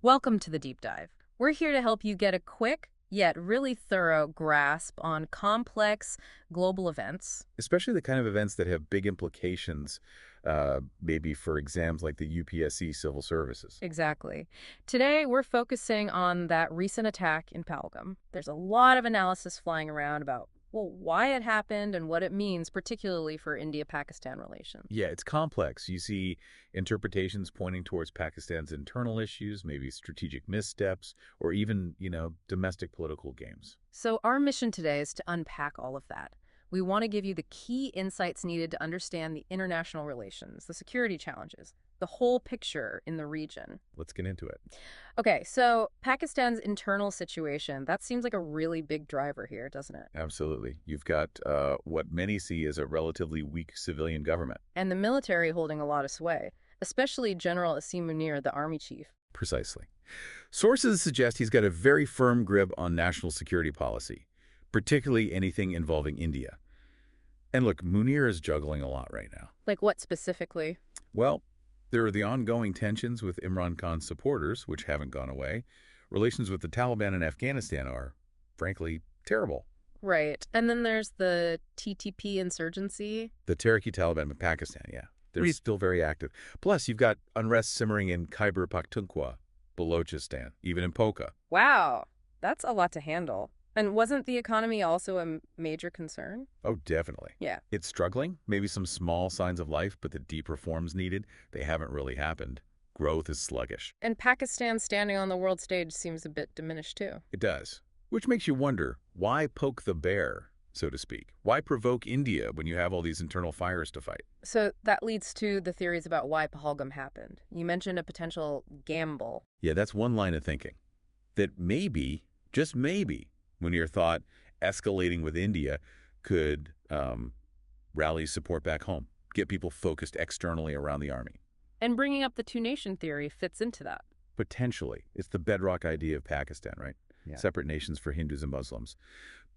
Welcome to the Deep Dive. We're here to help you get a quick, yet really thorough grasp on complex global events. Especially the kind of events that have big implications, maybe for exams like the UPSC Civil Services. Exactly. Today, we're focusing on that recent attack in Pahalgam. There's a lot of analysis flying around about, well, why it happened and what it means, particularly for India-Pakistan relations. Yeah, it's complex. You see interpretations pointing towards Pakistan's internal issues, maybe strategic missteps, or even, domestic political games. So our mission today is to unpack all of that. We want to give you the key insights needed to understand the international relations, the security challenges, the whole picture in the region. Let's get into it. Okay, so Pakistan's internal situation, that seems like a really big driver here, doesn't it? Absolutely. You've got what many see as a relatively weak civilian government. And the military holding a lot of sway, especially General Asim Munir, the army chief. Precisely. Sources suggest he's got a very firm grip on national security policy, particularly anything involving India. And look, Munir is juggling a lot right now. Like what specifically? Well, there are the ongoing tensions with Imran Khan's supporters, which haven't gone away. Relations with the Taliban in Afghanistan are, frankly, terrible. Right. And then there's the TTP insurgency. The Tehrik-i-Taliban in Pakistan, yeah. They're still very active. Plus, you've got unrest simmering in Khyber Pakhtunkhwa, Balochistan, even in Poka. Wow, that's a lot to handle. And wasn't the economy also a major concern? Oh, definitely. Yeah. It's struggling, maybe some small signs of life, but the deep reforms needed, they haven't really happened. Growth is sluggish. And Pakistan standing on the world stage seems a bit diminished too. It does. Which makes you wonder, why poke the bear, so to speak? Why provoke India when you have all these internal fires to fight? So that leads to the theories about why Pahalgam happened. You mentioned a potential gamble. Yeah, that's one line of thinking. That maybe, just maybe, when you're thought escalating with India could rally support back home, get people focused externally around the army. And bringing up the two-nation theory fits into that. Potentially. It's the bedrock idea of Pakistan, right? Yeah. Separate nations for Hindus and Muslims.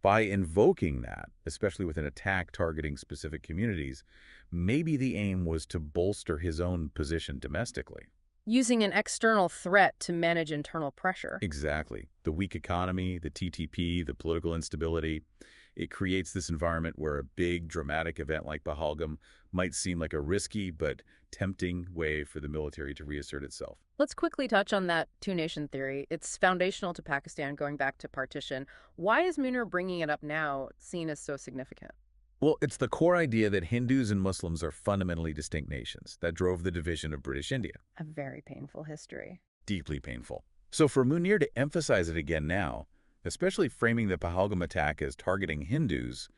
By invoking that, especially with an attack targeting specific communities, maybe the aim was to bolster his own position domestically. Using an external threat to manage internal pressure. Exactly. The weak economy, the TTP, the political instability, it creates this environment where a big, dramatic event like Pahalgam might seem like a risky but tempting way for the military to reassert itself. Let's quickly touch on that two-nation theory. It's foundational to Pakistan going back to partition. Why is Munir bringing it up now seen as so significant? Well, it's the core idea that Hindus and Muslims are fundamentally distinct nations that drove the division of British India. A very painful history. Deeply painful. So for Munir to emphasize it again now, especially framing the Pahalgam attack as targeting Hindus,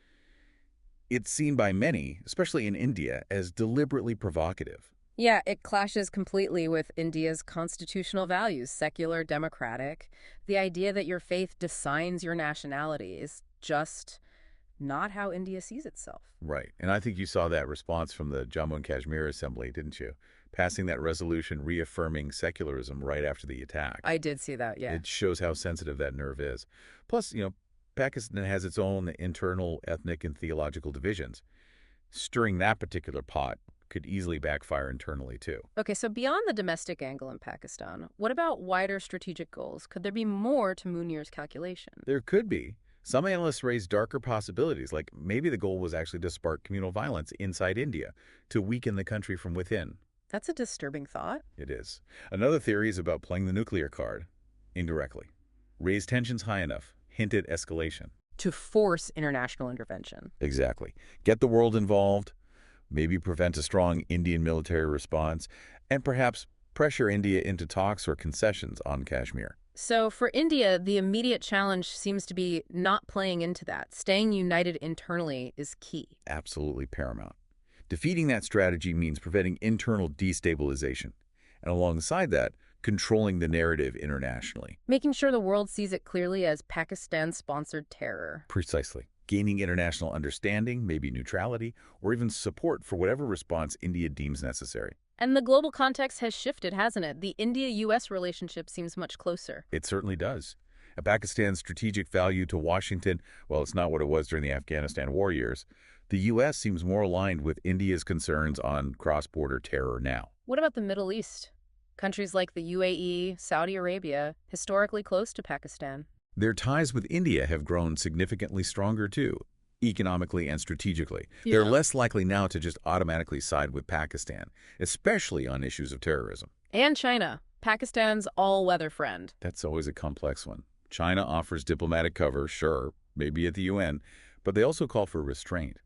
it's seen by many, especially in India, as deliberately provocative. Yeah, it clashes completely with India's constitutional values, secular, democratic. The idea that your faith designs your nationality is just not how India sees itself. Right. And I think you saw that response from the Jammu and Kashmir Assembly, didn't you? Passing that resolution reaffirming secularism right after the attack. I did see that, yeah. It shows how sensitive that nerve is. Plus, Pakistan has its own internal ethnic and theological divisions. Stirring that particular pot could easily backfire internally, too. Okay, so beyond the domestic angle in Pakistan, what about wider strategic goals? Could there be more to Munir's calculation? There could be. Some analysts raise darker possibilities, like maybe the goal was actually to spark communal violence inside India, to weaken the country from within. That's a disturbing thought. It is. Another theory is about playing the nuclear card, indirectly. Raise tensions high enough, hint at escalation. To force international intervention. Exactly. Get the world involved, maybe prevent a strong Indian military response, and perhaps pressure India into talks or concessions on Kashmir. So for India, the immediate challenge seems to be not playing into that. Staying united internally is key. Absolutely paramount. Defeating that strategy means preventing internal destabilization, and alongside that, controlling the narrative internationally. Making sure the world sees it clearly as Pakistan-sponsored terror. Precisely. Gaining international understanding, maybe neutrality, or even support for whatever response India deems necessary. And the global context has shifted, hasn't it? The India-U.S. relationship seems much closer. It certainly does. Pakistan's strategic value to Washington, well, it's not what it was during the Afghanistan war years. The U.S. seems more aligned with India's concerns on cross-border terror now. What about the Middle East? Countries like the UAE, Saudi Arabia, historically close to Pakistan. Their ties with India have grown significantly stronger too, economically and strategically. They're Yeah. less likely now to just automatically side with Pakistan, especially on issues of terrorism. And China, Pakistan's all-weather friend. That's always a complex one. China offers diplomatic cover, sure, maybe at the UN, but they also call for restraint.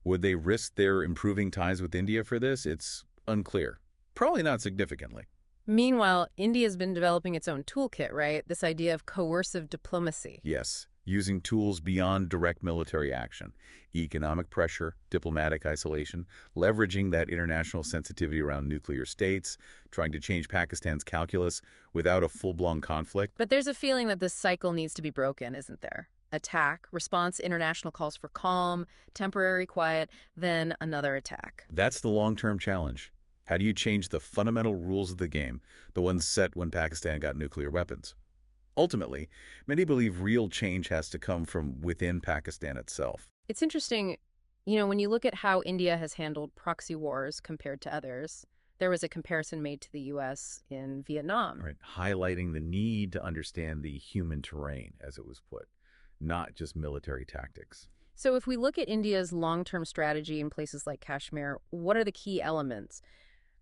Would they risk their improving ties with India for this? It's unclear. Probably not significantly. Meanwhile, India's been developing its own toolkit, right? This idea of coercive diplomacy. Yes, using tools beyond direct military action, economic pressure, diplomatic isolation, leveraging that international sensitivity around nuclear states, trying to change Pakistan's calculus without a full-blown conflict. But there's a feeling that this cycle needs to be broken, isn't there? Attack, response, international calls for calm, temporary quiet, then another attack. That's the long-term challenge. How do you change the fundamental rules of the game, the ones set when Pakistan got nuclear weapons? Ultimately, many believe real change has to come from within Pakistan itself. It's interesting, when you look at how India has handled proxy wars compared to others, there was a comparison made to the U.S. in Vietnam. Right, highlighting the need to understand the human terrain, as it was put, not just military tactics. So if we look at India's long-term strategy in places like Kashmir, what are the key elements?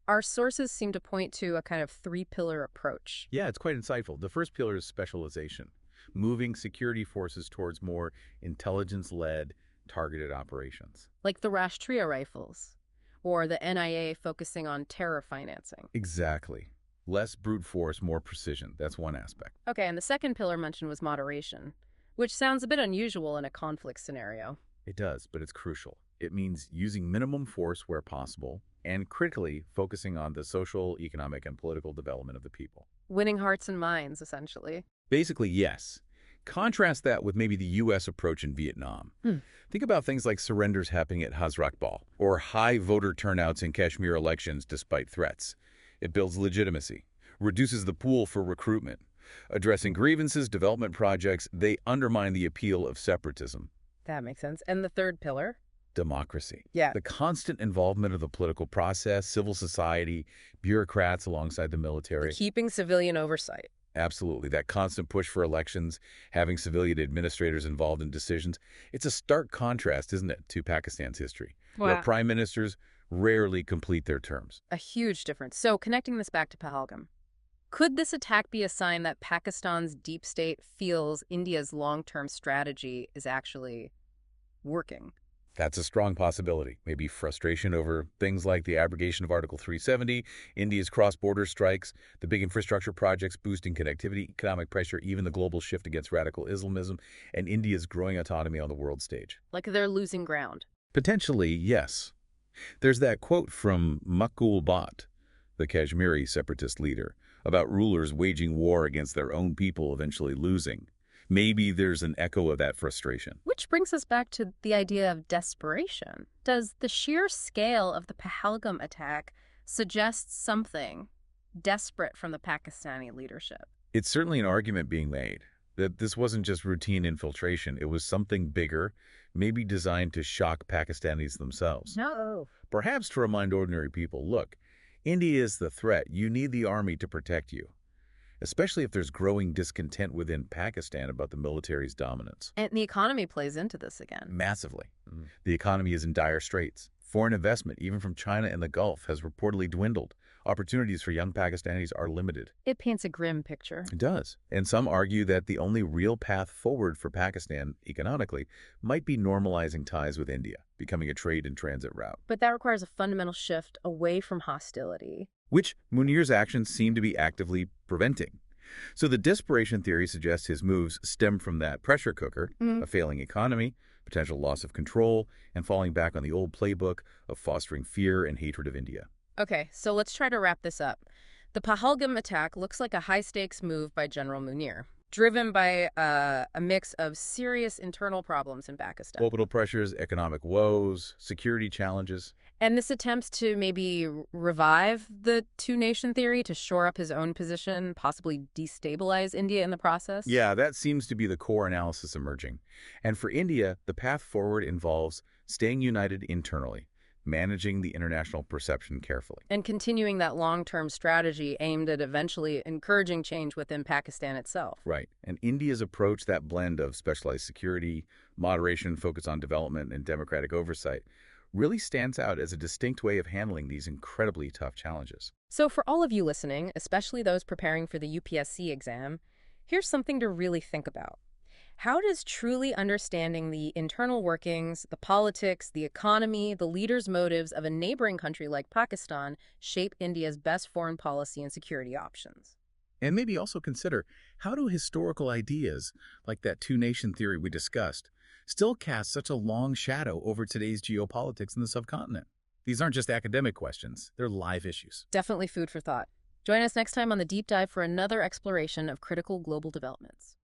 Our sources seem to point to a kind of three-pillar approach. Yeah, it's quite insightful. The first pillar is specialization, moving security forces towards more intelligence-led, targeted operations. Like the Rashtriya rifles, or the NIA focusing on terror financing. Exactly. Less brute force, more precision. That's one aspect. Okay, and the second pillar mentioned was moderation, which sounds a bit unusual in a conflict scenario. It does, but it's crucial. It means using minimum force where possible and critically focusing on the social, economic, and political development of the people. Winning hearts and minds, essentially. Basically, yes. Contrast that with maybe the U.S. approach in Vietnam. Think about things like surrenders happening at Hazrat Bal or high voter turnouts in Kashmir elections despite threats. It builds legitimacy, reduces the pool for recruitment. Addressing grievances, development projects, they undermine the appeal of separatism. That makes sense. And the third pillar? Democracy. Yeah. The constant involvement of the political process, civil society, bureaucrats alongside the military. Keeping civilian oversight. Absolutely. That constant push for elections, having civilian administrators involved in decisions. It's a stark contrast, isn't it, to Pakistan's history, where prime ministers rarely complete their terms. A huge difference. So connecting this back to Pahalgam, could this attack be a sign that Pakistan's deep state feels India's long-term strategy is actually working? That's a strong possibility. Maybe frustration over things like the abrogation of Article 370, India's cross-border strikes, the big infrastructure projects boosting connectivity, economic pressure, even the global shift against radical Islamism, and India's growing autonomy on the world stage. Like they're losing ground. Potentially, yes. There's that quote from Makbul Bhatt, the Kashmiri separatist leader, about rulers waging war against their own people, eventually losing. Maybe there's an echo of that frustration. Which brings us back to the idea of desperation. Does the sheer scale of the Pahalgam attack suggest something desperate from the Pakistani leadership? It's certainly an argument being made that this wasn't just routine infiltration. It was something bigger, maybe designed to shock Pakistanis themselves. No. Perhaps to remind ordinary people, look, India is the threat. You need the army to protect you, especially if there's growing discontent within Pakistan about the military's dominance. And the economy plays into this again. Massively. The economy is in dire straits. Foreign investment, even from China and the Gulf, has reportedly dwindled. Opportunities for young Pakistanis are limited. It paints a grim picture. It does. And some argue that the only real path forward for Pakistan economically might be normalizing ties with India, becoming a trade and transit route. But that requires a fundamental shift away from hostility, which Munir's actions seem to be actively preventing. So the desperation theory suggests his moves stem from that pressure cooker, a failing economy, potential loss of control, and falling back on the old playbook of fostering fear and hatred of India. Okay, so let's try to wrap this up. The Pahalgam attack looks like a high-stakes move by General Munir, driven by a mix of serious internal problems in Pakistan. Political pressures, economic woes, security challenges. And this attempts to maybe revive the two-nation theory to shore up his own position, possibly destabilize India in the process? Yeah, that seems to be the core analysis emerging. And for India, the path forward involves staying united internally, managing the international perception carefully. And continuing that long-term strategy aimed at eventually encouraging change within Pakistan itself. Right. And India's approach, that blend of specialized security, moderation, focus on development, and democratic oversight, really stands out as a distinct way of handling these incredibly tough challenges. So for all of you listening, especially those preparing for the UPSC exam, here's something to really think about. How does truly understanding the internal workings, the politics, the economy, the leaders' motives of a neighboring country like Pakistan shape India's best foreign policy and security options? And maybe also consider, how do historical ideas, like that two-nation theory we discussed, still cast such a long shadow over today's geopolitics in the subcontinent? These aren't just academic questions, they're live issues. Definitely food for thought. Join us next time on The Deep Dive for another exploration of critical global developments.